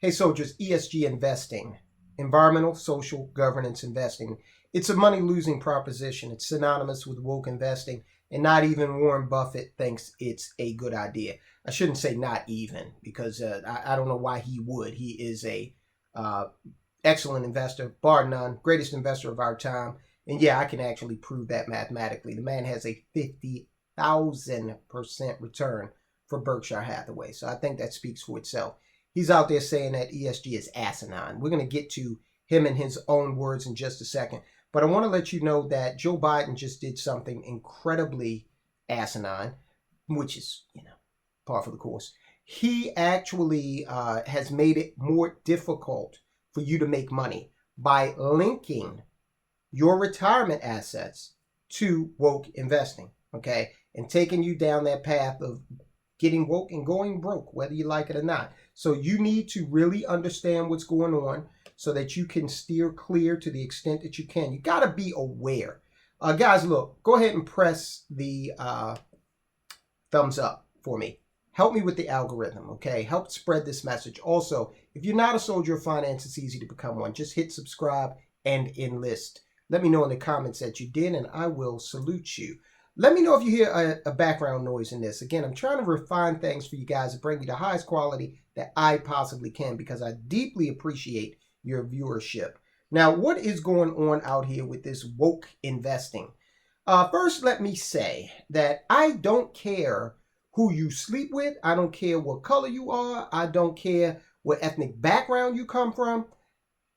Hey soldiers, ESG investing, environmental, social, governance investing. It's a money-losing proposition. It's synonymous with woke investing, and not even Warren Buffett thinks it's a good idea. I shouldn't say not even, because I don't know why he would. He is a excellent investor, bar none, greatest investor of our time. And yeah, I can actually prove that mathematically. The man has a 50,000% return for Berkshire Hathaway. So I think that speaks for itself. He's out there saying that ESG is asinine. We're going to get to him in his own words in just a second. But I want to let you know that Joe Biden just did something incredibly asinine, which is, par for the course. He actually has made it more difficult for you to make money by linking your retirement assets to woke investing, okay? And taking you down that path of getting woke and going broke, whether you like it or not. So you need to really understand what's going on so that you can steer clear to the extent that you can. You got to be aware. Guys, look, go ahead and press the thumbs up for me. Help me with the algorithm, okay? Help spread this message. Also, if you're not a soldier of finance, it's easy to become one. Just hit subscribe and enlist. Let me know in the comments that you did, and I will salute you. Let me know if you hear a background noise in this. Again, I'm trying to refine things for you guys to bring you the highest quality that I possibly can, because I deeply appreciate your viewership. Now, what is going on out here with this woke investing? First, let me say that I don't care who you sleep with. I don't care what color you are. I don't care what ethnic background you come from.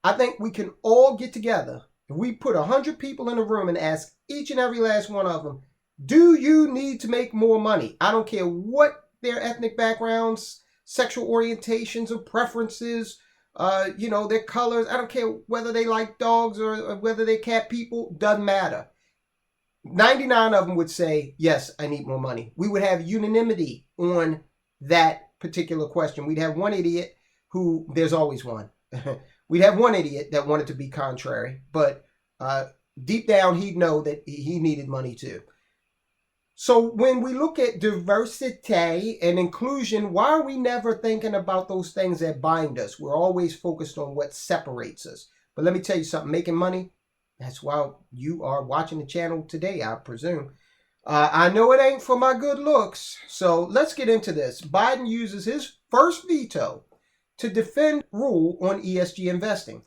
I think we can all get together. If we put 100 people in a room and ask each and every last one of them, do you need to make more money? I don't care what their ethnic backgrounds, sexual orientations or preferences, their colors. I don't care whether they like dogs or whether they cat people. Doesn't matter. 99 of them would say, yes, I need more money. We would have unanimity on that particular question. We'd have one idiot who, there's always one. We'd have one idiot that wanted to be contrary, but deep down he'd know that he needed money too. So when we look at diversity and inclusion, why are we never thinking about those things that bind us? We're always focused on what separates us. But let me tell you something, making money, that's why you are watching the channel today, I presume. I know it ain't for my good looks. So let's get into this. Biden uses his first veto to defend rule on ESG investing.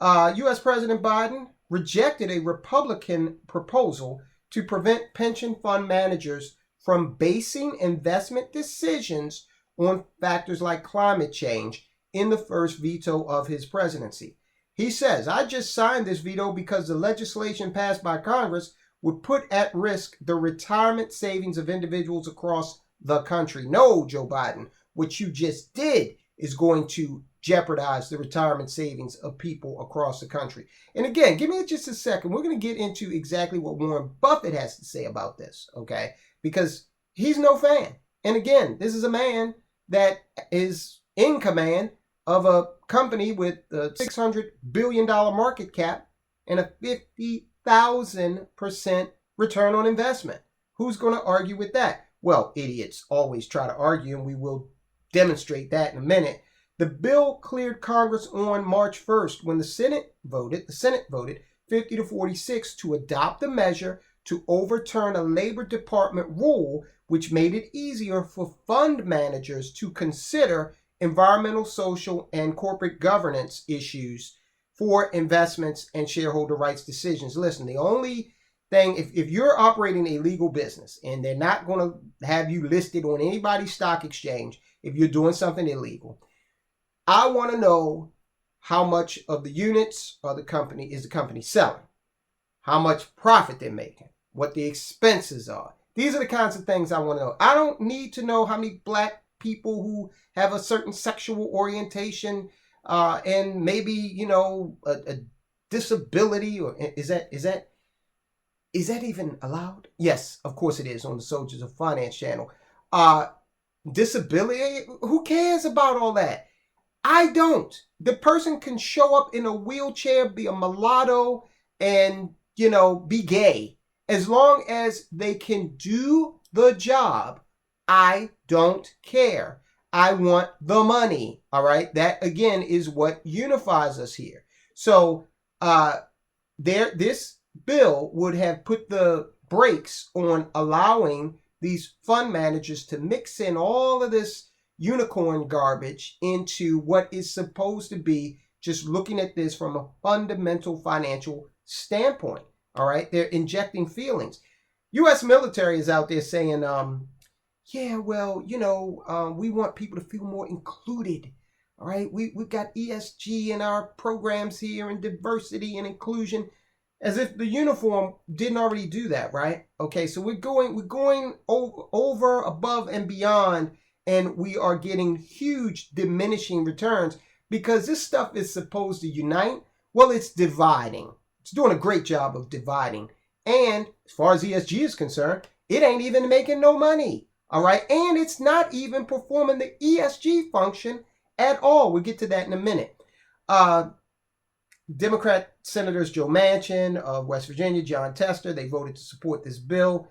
U.S. President Biden rejected a Republican proposal to prevent pension fund managers from basing investment decisions on factors like climate change in the first veto of his presidency. He says, I just signed this veto because the legislation passed by Congress would put at risk the retirement savings of individuals across the country. No, Joe Biden, what you just did is going to jeopardize the retirement savings of people across the country. And again, give me just a second. We're going to get into exactly what Warren Buffett has to say about this, okay? Because he's no fan. And again, this is a man that is in command of a company with a $600 billion market cap and a 50,000% return on investment. Who's going to argue with that? Well, idiots always try to argue, and we will demonstrate that in a minute. The bill cleared Congress on March 1st when the Senate voted 50 to 46 to adopt the measure to overturn a Labor Department rule which made it easier for fund managers to consider environmental, social, and corporate governance issues for investments and shareholder rights decisions. Listen, the only thing, if you're operating a legal business and they're not going to have you listed on anybody's stock exchange if you're doing something illegal, I want to know how much of the units of the company is the company selling, how much profit they're making, what the expenses are. These are the kinds of things I want to know. I don't need to know how many black people who have a certain sexual orientation and maybe, a disability, or is that even allowed? Yes, of course it is on the Soldiers of Finance channel. Disability, who cares about all that? I don't. The person can show up in a wheelchair, be a mulatto, and, be gay. As long as they can do the job, I don't care. I want the money. All right. That again is what unifies us here. So this bill would have put the brakes on allowing these fund managers to mix in all of this unicorn garbage into what is supposed to be just looking at this from a fundamental financial standpoint. All right. They're injecting feelings. U.S. military is out there saying, yeah, well, we want people to feel more included. All right. We've got ESG in our programs here and diversity and inclusion, as if the uniform didn't already do that. Right. Okay. So we're going over, above and beyond, and we are getting huge diminishing returns because this stuff is supposed to unite. Well, it's dividing. It's doing a great job of dividing. And as far as ESG is concerned, it ain't even making no money. All right. And it's not even performing the ESG function at all. We'll get to that in a minute. Democrat Senators Joe Manchin of West Virginia, John Tester, they voted to support this bill.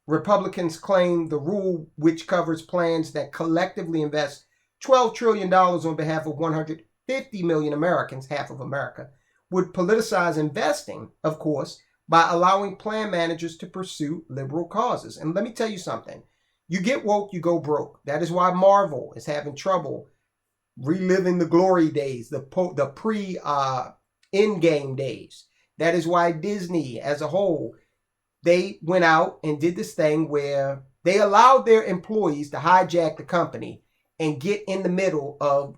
Republicans claim the rule, which covers plans that collectively invest $12 trillion on behalf of 150 million Americans, half of America, would politicize investing, of course, by allowing plan managers to pursue liberal causes. And let me tell you something. You get woke, you go broke. That is why Marvel is having trouble reliving the glory days, the pre-Endgame days. That is why Disney as a whole, they went out and did this thing where they allowed their employees to hijack the company and get in the middle of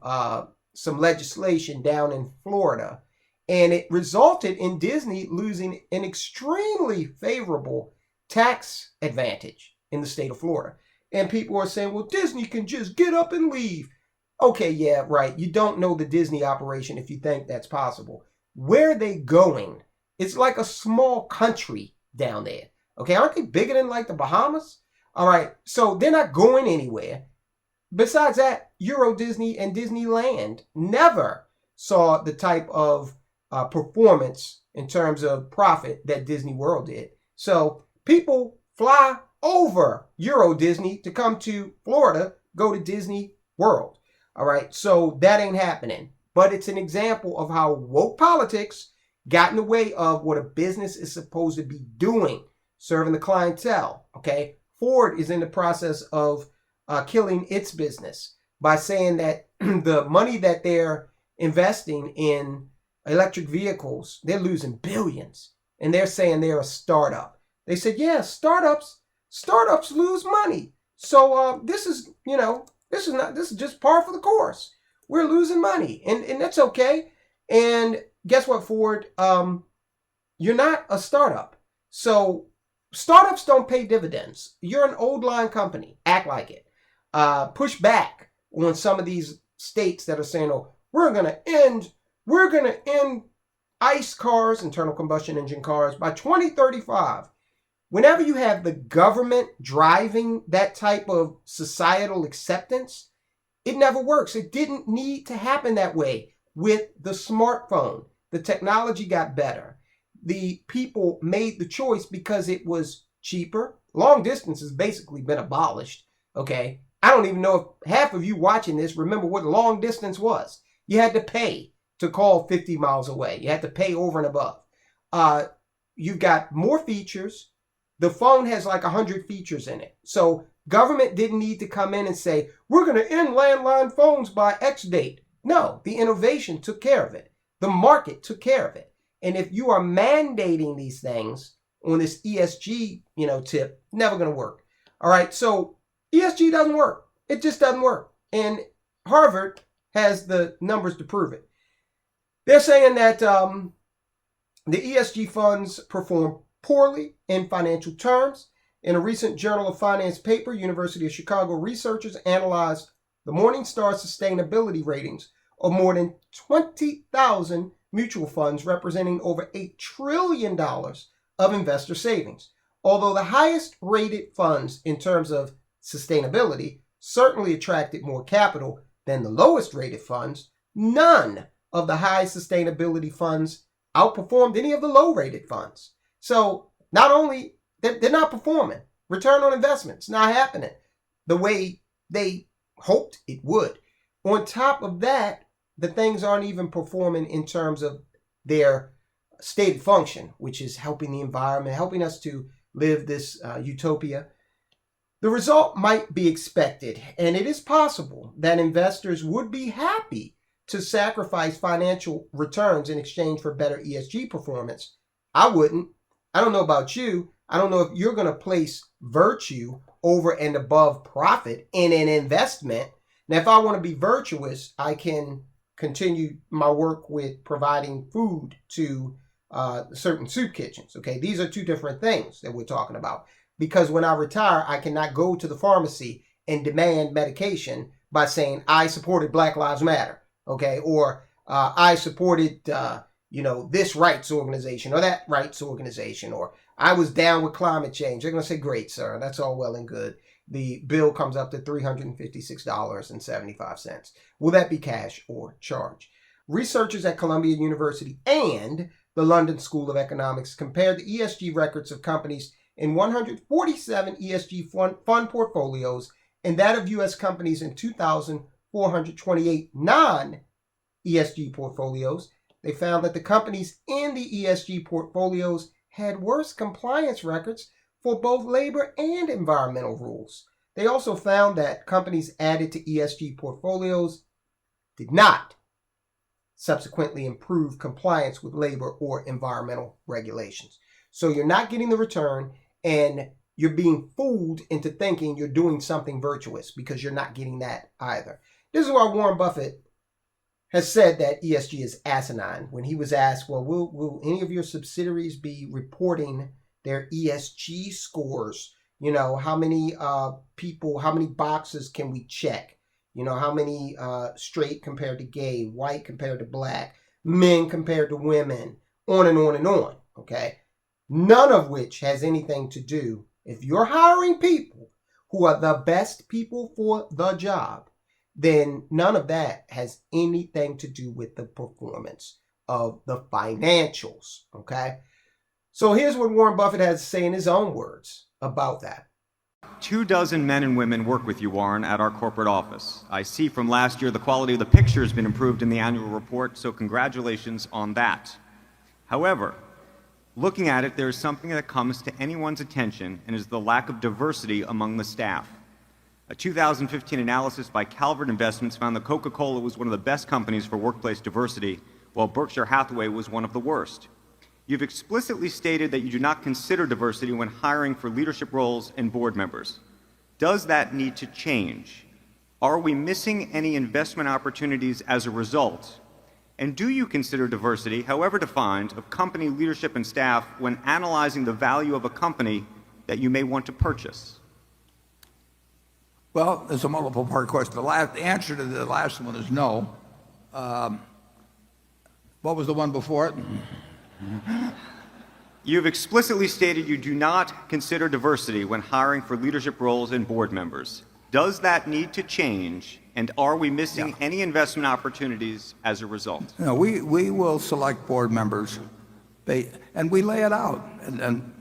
some legislation down in Florida. And it resulted in Disney losing an extremely favorable tax advantage in the state of Florida. And people are saying, well, Disney can just get up and leave. Okay, yeah, right. You don't know the Disney operation if you think that's possible. Where are they going? It's like a small country down there. Okay, aren't they bigger than like the Bahamas? All right, so they're not going anywhere. Besides that, Euro Disney and Disneyland never saw the type of performance in terms of profit that Disney World did. So people fly over Euro Disney to come to Florida, go to Disney World. All right, so that ain't happening. But it's an example of how woke politics got in the way of what a business is supposed to be doing, serving the clientele. Okay, Ford is in the process of killing its business by saying that the money that they're investing in electric vehicles, they're losing billions. And they're saying they're a startup. They said, yeah, startups lose money. So this is just par for the course. We're losing money, and that's okay. And guess what, Ford? You're not a startup. So startups don't pay dividends. You're an old line company. Act like it. Push back on some of these states that are saying, oh, we're going to end ICE cars, internal combustion engine cars, by 2035. Whenever you have the government driving that type of societal acceptance, it never works. It didn't need to happen that way with the smartphone. The technology got better. The people made the choice because it was cheaper. Long distance has basically been abolished. Okay. I don't even know if half of you watching this remember what long distance was. You had to pay to call 50 miles away. You had to pay over and above. You've got more features. The phone has like 100 features in it. So government didn't need to come in and say, we're going to end landline phones by X date. No, the innovation took care of it. The market took care of it. And if you are mandating these things on this ESG, tip, never going to work. All right. So ESG doesn't work. It just doesn't work. And Harvard has the numbers to prove it. They're saying that the ESG funds perform poorly in financial terms. In a recent Journal of Finance paper, University of Chicago researchers analyzed the Morningstar sustainability ratings of more than 20,000 mutual funds representing over $8 trillion of investor savings. Although the highest rated funds in terms of sustainability certainly attracted more capital than the lowest rated funds, none of the high sustainability funds outperformed any of the low rated funds. So not only they're not performing, return on investment's not happening the way they hoped it would. On top of that, the things aren't even performing in terms of their stated function, which is helping the environment, helping us to live this utopia. The result might be expected, and it is possible that investors would be happy to sacrifice financial returns in exchange for better ESG performance. I wouldn't. I don't know about you. I don't know if you're going to place virtue over and above profit in an investment. Now, if I want to be virtuous, I can continue my work with providing food to certain soup kitchens. Okay, these are two different things that we're talking about. Because when I retire, I cannot go to the pharmacy and demand medication by saying I supported Black Lives Matter, okay, or I supported this rights organization or that rights organization, or I was down with climate change. They're going to say, great, sir, that's all well and good. The bill comes up to $356.75. Will that be cash or charge? Researchers at Columbia University and the London School of Economics compared the ESG records of companies in 147 ESG fund portfolios and that of U.S. companies in 2,428 non-ESG portfolios. They found that the companies in the ESG portfolios had worse compliance records for both labor and environmental rules. They also found that companies added to ESG portfolios did not subsequently improve compliance with labor or environmental regulations. So you're not getting the return, and you're being fooled into thinking you're doing something virtuous because you're not getting that either. This is why Warren Buffett has said that ESG is asinine. When he was asked, well, will any of your subsidiaries be reporting their ESG scores? You know, how many people, how many boxes can we check? You know, how many straight compared to gay, white compared to black, men compared to women, on and on and on, okay? None of which has anything to do, if you're hiring people who are the best people for the job, then none of that has anything to do with the performance of the financials, okay? So here's what Warren Buffett has to say in his own words about that. 24 men and women work with you, Warren, at our corporate office. I see from last year the quality of the picture has been improved in the annual report, so congratulations on that. However, looking at it, there is something that comes to anyone's attention, and is the lack of diversity among the staff. A 2015 analysis by Calvert Investments found that Coca-Cola was one of the best companies for workplace diversity, while Berkshire Hathaway was one of the worst. You've explicitly stated that you do not consider diversity when hiring for leadership roles and board members. Does that need to change? Are we missing any investment opportunities as a result? And do you consider diversity, however defined, of company leadership and staff when analyzing the value of a company that you may want to purchase? Well, it's a multiple part question. The answer to the last one is no. What was the one before it? You've explicitly stated you do not consider diversity when hiring for leadership roles and board members. Does that need to change, and are we missing any investment opportunities as a result? No, we will select board members, and we lay it out, and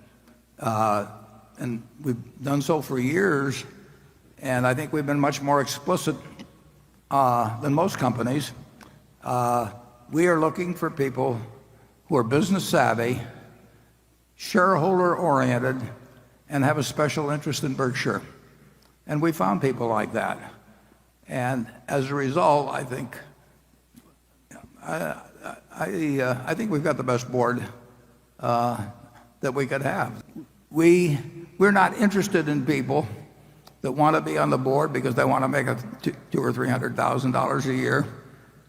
we've done so for years, and I think we've been much more explicit than most companies. We are looking for people who are business savvy, shareholder oriented, and have a special interest in Berkshire. And we found people like that. And as a result, I think we've got the best board that we could have. We're not interested in people that want to be on the board because they want to make $200,000 or $300,000 a year,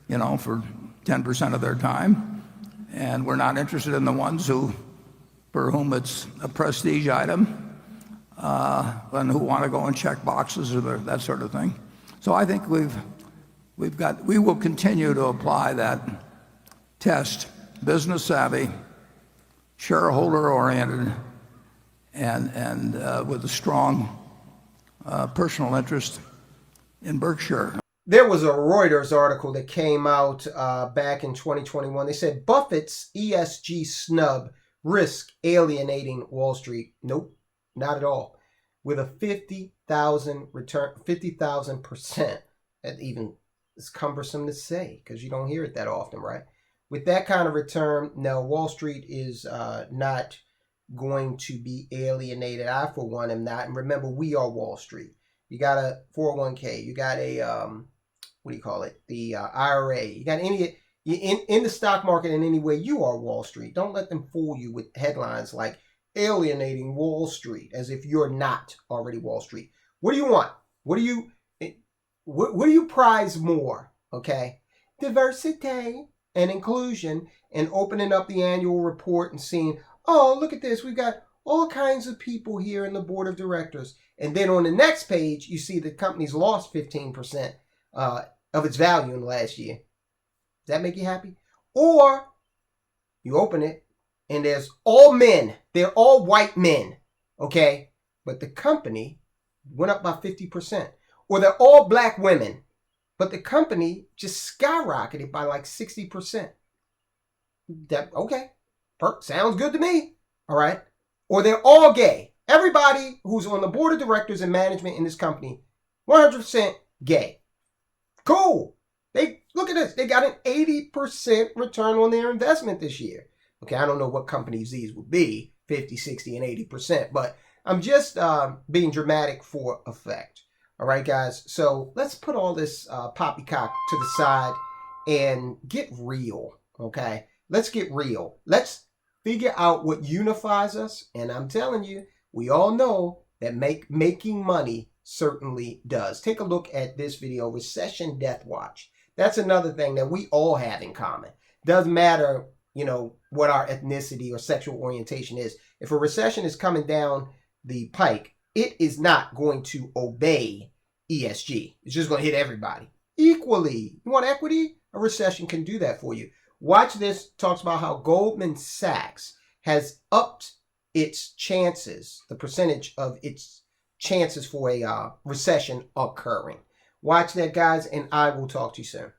you know, for 10% of their time. And we're not interested in the ones for whom it's a prestige item, and who want to go and check boxes or that sort of thing. So I think we will continue to apply that test: business savvy, shareholder oriented, and with a strong personal interest in Berkshire. There was a Reuters article that came out back in 2021. They said Buffett's ESG snub risk alienating Wall Street. Nope, not at all. With a $50,000 50,000 return, 50,000%. That even is cumbersome to say because you don't hear it that often, right? With that kind of return, no, Wall Street is not going to be alienated. I, for one, am not. And remember, we are Wall Street. You got a 401k. You got a, what do you call it? The IRA. You got any, in the stock market in any way, you are Wall Street. Don't let them fool you with headlines like alienating Wall Street as if you're not already Wall Street. What do you want? What do you prize more? Okay. Diversity and inclusion, and opening up the annual report and seeing, oh, look at this. We've got all kinds of people here in the board of directors. And then on the next page, you see the company's lost 15% of its value in the last year. Does that make you happy? Or you open it and there's all men. They're all white men. Okay. But the company went up by 50%. Or they're all black women. But the company just skyrocketed by like 60%. Okay. Sounds good to me. All right. Or they're all gay. Everybody who's on the board of directors and management in this company, 100% gay. Cool. Look at this. They got an 80% return on their investment this year. Okay. I don't know what companies these would be, 50, 60, and 80%. But I'm just being dramatic for effect. All right, guys. So let's put all this poppycock to the side and get real. Okay. Let's get real. Let's figure out what unifies us. And I'm telling you, we all know that making money certainly does. Take a look at this video, Recession Death Watch. That's another thing that we all have in common. Doesn't matter, what our ethnicity or sexual orientation is. If a recession is coming down the pike, it is not going to obey ESG. It's just going to hit everybody equally. You want equity? A recession can do that for you. Watch this. Talks about how Goldman Sachs has upped its chances, the percentage of its chances for a recession occurring. Watch that, guys, and I will talk to you soon.